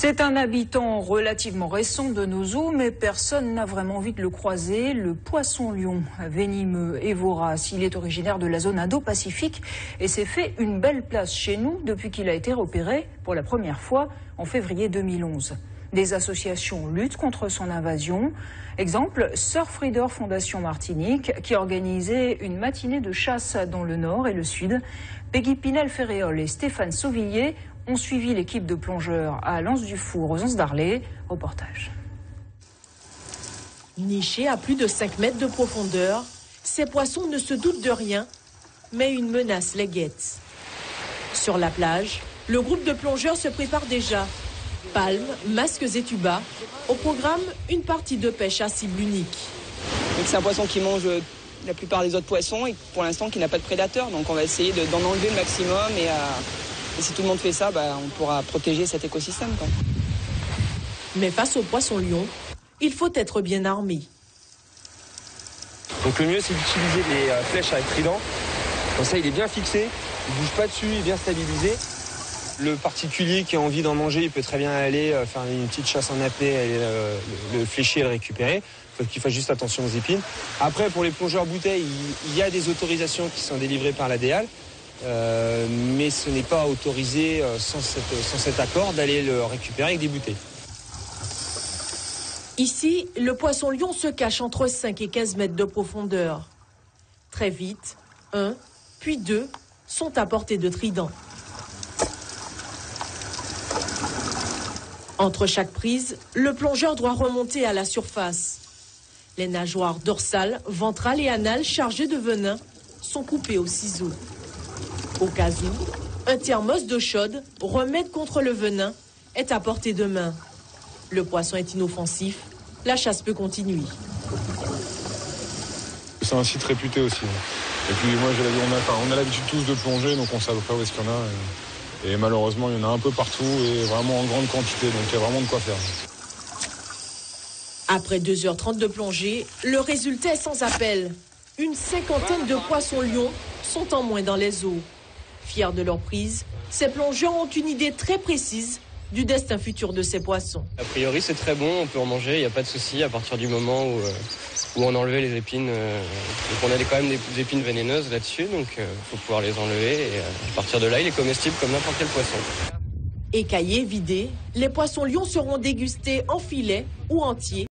C'est un habitant relativement récent de nos eaux, mais personne n'a vraiment envie de le croiser. Le poisson-lion, venimeux et vorace, il est originaire de la zone Indo-Pacifique et s'est fait une belle place chez nous depuis qu'il a été repéré pour la première fois en février 2011. Des associations luttent contre son invasion. Exemple, Surfrider Fondation Martinique, qui a organisé une matinée de chasse dans le nord et le sud. Peggy Pinel-Ferréol et Stéphane Sauvillier ont suivi l'équipe de plongeurs à Lens-du-Four, aux Anses d'Arlay. Reportage. Nichés à plus de 5 mètres de profondeur, ces poissons ne se doutent de rien, mais une menace les guette. Sur la plage, le groupe de plongeurs se prépare déjà. Palmes, masques et tubas. Au programme, une partie de pêche à cible unique. C'est un poisson qui mange la plupart des autres poissons et pour l'instant qui n'a pas de prédateurs. Donc on va essayer d'en enlever le maximum et si tout le monde fait ça, on pourra protéger cet écosystème, quoi. Mais face au poisson-lion, il faut être bien armé. Donc le mieux c'est d'utiliser les flèches avec trident. Comme ça il est bien fixé, il ne bouge pas dessus, il est bien stabilisé. Le particulier qui a envie d'en manger, il peut très bien aller faire une petite chasse en apnée, aller le flécher et le récupérer. Il faut qu'il fasse juste attention aux épines. Après, pour les plongeurs bouteilles, il y a des autorisations qui sont délivrées par la DEAL, mais ce n'est pas autorisé sans cet accord d'aller le récupérer avec des bouteilles. Ici, le poisson-lion se cache entre 5 et 15 mètres de profondeur. Très vite, 1, puis 2 sont à portée de trident. Entre chaque prise, le plongeur doit remonter à la surface. Les nageoires dorsales, ventrales et anales chargées de venin sont coupées au ciseau. Au cas où, un thermos d'eau chaude, remède contre le venin, est à portée de main. Le poisson est inoffensif, la chasse peut continuer. C'est un site réputé aussi. Et puis moi, on a l'habitude tous de plonger, donc on sait à peu près où est-ce qu'il y en a. Et malheureusement, il y en a un peu partout et vraiment en grande quantité, donc il y a vraiment de quoi faire. Après 2h30 de plongée, le résultat est sans appel. Une cinquantaine de poissons-lions sont en moins dans les eaux. Fiers de leur prise, ces plongeurs ont une idée très précise du destin futur de ces poissons. A priori, c'est très bon, on peut en manger, il n'y a pas de souci à partir du moment où on enlevait les épines. Donc on a quand même des épines vénéneuses là-dessus, donc il faut pouvoir les enlever. Et à partir de là, il est comestible comme n'importe quel poisson. Écaillés, vidés, les poissons-lions seront dégustés en filet ou entiers